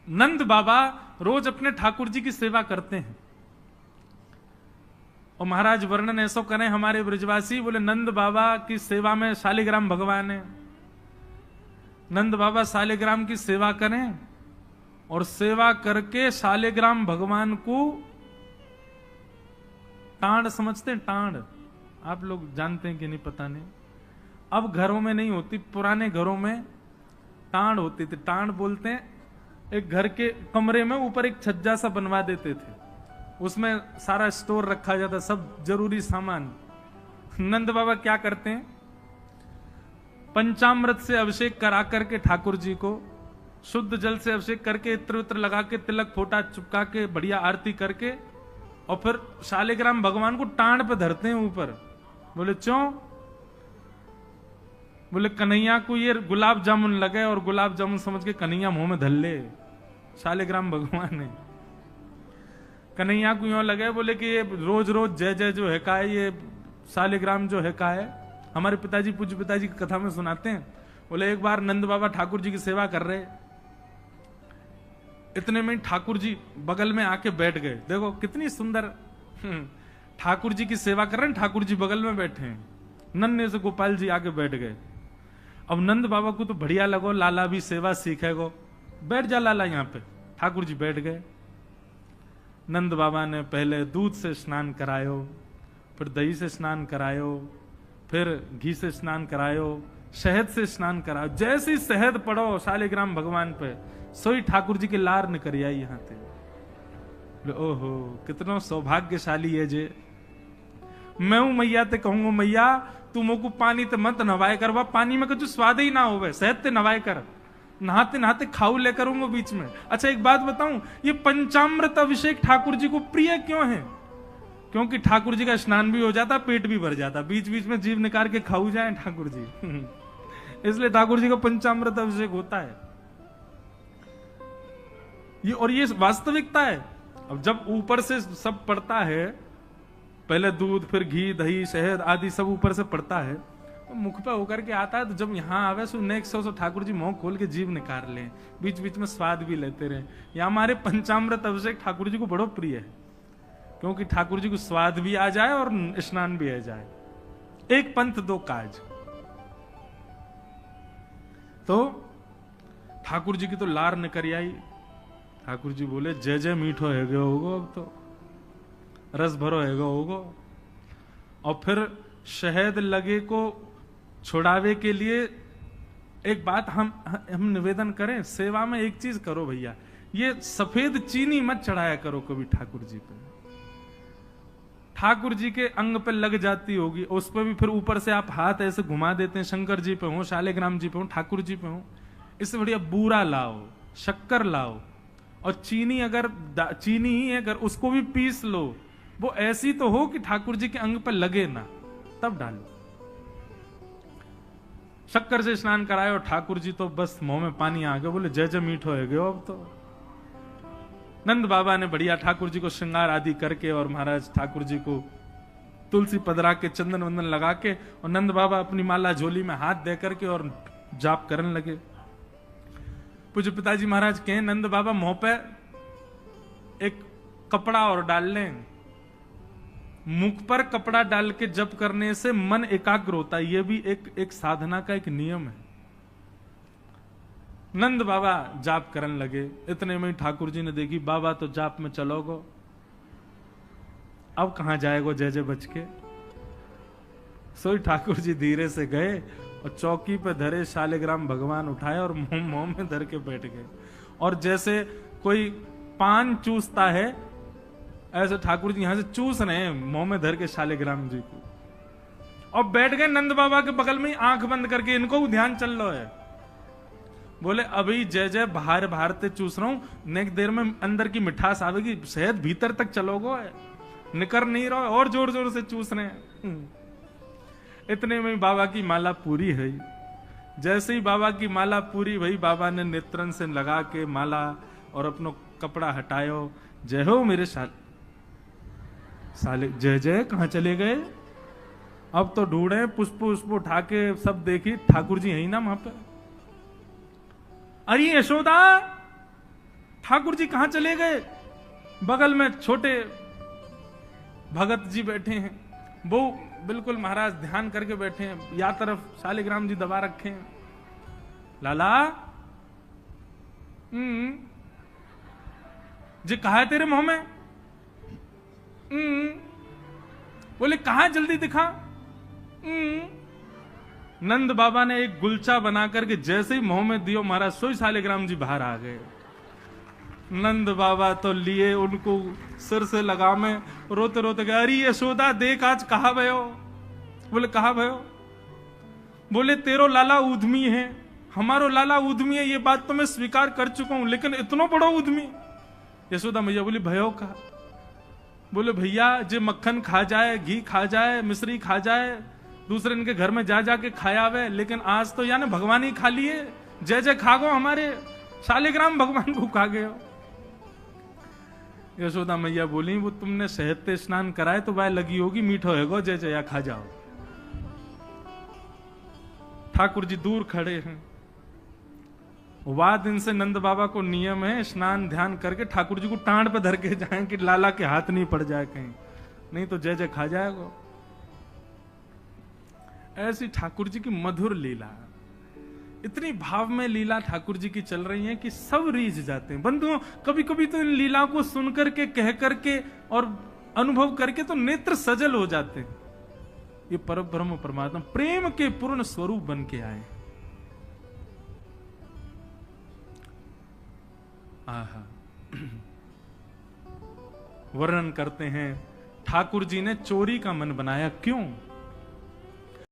नंद बाबा रोज अपने ठाकुर जी की सेवा करते हैं। और महाराज वर्णन ऐसा करें हमारे ब्रजवासी, बोले नंद बाबा की सेवा में शालिग्राम भगवान है। नंद बाबा शालिग्राम की सेवा करें और सेवा करके शालिग्राम भगवान को टांड समझते हैं। टांड आप लोग जानते हैं कि नहीं पता नहीं, अब घरों में नहीं होती, पुराने घरों में टांड होती थी। टांड बोलते हैं एक घर के कमरे में ऊपर एक छज्जा सा बनवा देते थे, उसमें सारा स्टोर रखा जाता, सब जरूरी सामान। नंद बाबा क्या करते हैं, पंचामृत से अभिषेक करा करके ठाकुर जी को, शुद्ध जल से अभिषेक करके, इत्र वित्र लगा के, तिलक फोटा चुपका के, बढ़िया आरती करके, और फिर शालिग्राम भगवान को टांड पे धरते हैं ऊपर। बोले क्यों? बोले कन्हैया को ये गुलाब जामुन लगे और गुलाब जामुन समझ के कन्हैया मुंह में धर ले। शालिग्राम भगवान ने कन्हैया को यूं लगे, बोले कि ये रोज रोज जय जय जो है का है, ये शालिग्राम जो है का है। हमारे पिताजी, पूज्य पिताजी की कथा में सुनाते हैं, बोले एक बार नंद बाबा ठाकुर जी की सेवा कर रहे, इतने में ठाकुर जी बगल में आके बैठ गए। देखो कितनी सुंदर, ठाकुर जी की सेवा कर रहे हैं, ठाकुर जी बगल में बैठे हैं, नन्हे से गोपाल जी आके बैठ गए। अब नंद बाबा को तो बढ़िया लगो, लाला भी सेवा सीखेगो, बैठ जा लाला यहाँ पे। ठाकुर जी बैठ गए। नंद बाबा ने पहले दूध से स्नान करायो, फिर दही से स्नान करायो, फिर घी से स्नान करायो, शहद से स्नान करायो। जैसे ही शहद पड़ो शालिग्राम भगवान पे, सोई ठाकुर जी के लार निकल आई यहां थे। ओहो कितना सौभाग्यशाली है जे। मैं हूं मैया ते कहूंगा, मैया तू मोको पानी ते मत नवाए कर, वह पानी में कुछ स्वाद ही ना होवे, शहद ते नवाए कर, नहाते नहाते खाऊ ले करूंगा बीच में। अच्छा एक बात बताऊं, ये पंचामृत अभिषेक ठाकुर जी को प्रिय क्यों है? क्योंकि ठाकुर जी का स्नान भी हो जाता, पेट भी भर जाता, बीच बीच में जीभ निकाल के खाऊ जाए ठाकुर जी। इसलिए ठाकुर जी का पंचामृत अभिषेक होता है ये, और ये वास्तविकता है। अब जब ऊपर से सब पड़ता है, पहले दूध, फिर घी, दही, शहद आदि सब ऊपर से पड़ता है, तो मुख पे होकर के आता है, तो जब यहाँ आवे so next so Thakur ji मुंह खोल के जीभ निकाल ले, बीच बीच में स्वाद भी लेते रहे। या हमारे पंचामृत अभिषेक ठाकुर जी को बड़ो प्रिय है, क्योंकि ठाकुर जी को स्वाद भी आ जाए और स्नान भी आ जाए। एक पंथ दो काज। तो ठाकुर जी की तो लार निकल आई। ठाकुर जी बोले जय जय मीठो है गयो होगो, अब तो रस भरो है गयो होगो। और फिर शहद लगे को छुड़ावे के लिए एक बात हम निवेदन करें, सेवा में एक चीज करो भैया, ये सफेद चीनी मत चढ़ाया करो कभी ठाकुर जी पे। ठाकुर जी के अंग पे लग जाती होगी, उस पर भी फिर ऊपर से आप हाथ ऐसे घुमा देते हैं, शंकर जी पे हो, शालिग्राम जी पे हो, ठाकुर जी पे हो। इससे बढ़िया बूरा लाओ, शक्कर लाओ, और चीनी अगर चीनी ही अगर उसको भी पीस लो, वो ऐसी तो हो कि ठाकुर जी के अंग पे लगे ना, तब डालो। शक्कर से स्नान कराए और ठाकुर जी तो बस मुंह में पानी आ गया, बोले जय जय मीठो है गयो अब तो। नंद बाबा ने बढ़िया ठाकुर जी को श्रृंगार आदि करके, और महाराज ठाकुर जी को तुलसी पधरा के, चंदन वंदन लगा के, और नंद बाबा अपनी माला झोली में हाथ दे करके और जाप करने लगे। पूज्य पिताजी महाराज कहे नंद बाबा मुंह पे एक कपड़ा और डाल लें, मुख पर कपड़ा डाल के जप करने से मन एकाग्र होता है, यह भी एक साधना का एक नियम है। नंद बाबा जाप करने लगे। इतने में ठाकुर जी ने देखी बाबा तो जाप में चलोगो, अब कहां जाएगो जय जय बच के। सोई ठाकुर जी धीरे से गए और चौकी पे धरे शालिग्राम भगवान उठाए और मुंह में धर के बैठ गए। और जैसे कोई पान चूसता है, ऐसे ठाकुर जी यहां से चूस रहे हैं मुंह में धर के शालिग्राम जी को, और बैठ गए नंद बाबा के बगल में, आंख बंद करके। इनको ध्यान चल रहा है, बोले अभी जय जय बाहर बाहर ते चूस रहा हूं, नेक्स्ट देर में अंदर की मिठास आवेगी, शहद भीतर तक चलोगो, निकर नहीं रहो, और जोर जोर से चूस रहे हैं। इतने में बाबा की माला पूरी है। जैसे ही बाबा की माला पूरी भई, बाबा ने नेत्रन से लगा के माला और अपनो कपड़ा हटायो। जय हो मेरे साले जय जय कहां चले गए? अब तो ढूंढे, पुष्प उठा के सब देखी, ठाकुर जी यही ना वहां पे। अरे यशोदा, ठाकुर जी कहां चले गए? बगल में छोटे भगत जी बैठे हैं, वो बिल्कुल महाराज ध्यान करके बैठे हैं, या तरफ शालिग्राम जी दबा रखे हैं। लाला जी कहा है तेरे मुंह में? बोले कहा, जल्दी दिखा। नंद बाबा ने एक गुलचा बना करके जैसे ही मुंह में दियो महाराज, सोई शालिग्राम जी बाहर आ गए। नंद बाबा तो लिए उनको सिर से लगा में, रोते रोते गए, अरे यशोदा देख आज कहा भयो? बोले कहा भयो? बोले तेरो लाला उद्यमी है, हमारो लाला उद्यमी है, ये बात तो मैं स्वीकार कर चुका हूं, लेकिन इतना बड़ा उद्यमी? यशोदा मैया बोली भयो का? बोले भैया जे मक्खन खा जाए, घी खा जाए, मिश्री खा जाए, दूसरे इनके घर में जा जाके खाया वे, लेकिन आज तो यानी भगवान ही खा लिए, जय जय खा गो, हमारे शालिग्राम भगवान को खा गए हो। यशोदा मैया बोली वो तुमने शहद से स्नान कराए तो वह लगी होगी, मीठो है गो, जय जय खा जाओ। ठाकुर जी दूर खड़े हैं। वाह दिन से नंद बाबा को नियम है स्नान ध्यान करके ठाकुर जी को टांड पे धर के जाएं कि लाला के हाथ नहीं पड़ जाए कहीं, नहीं तो जय जय खा जाएगा। ऐसी ठाकुर जी की मधुर लीला, इतनी भाव में लीला ठाकुर जी की चल रही है कि सब रीझ जाते हैं। बंधुओं कभी कभी तो इन लीला को सुन करके, कह करके और अनुभव करके तो नेत्र सजल हो जाते हैं। ये परब्रह्म परमात्मा प्रेम के पूर्ण स्वरूप बन के आए। आहा वर्णन करते हैं ठाकुर जी ने चोरी का मन बनाया। क्यों?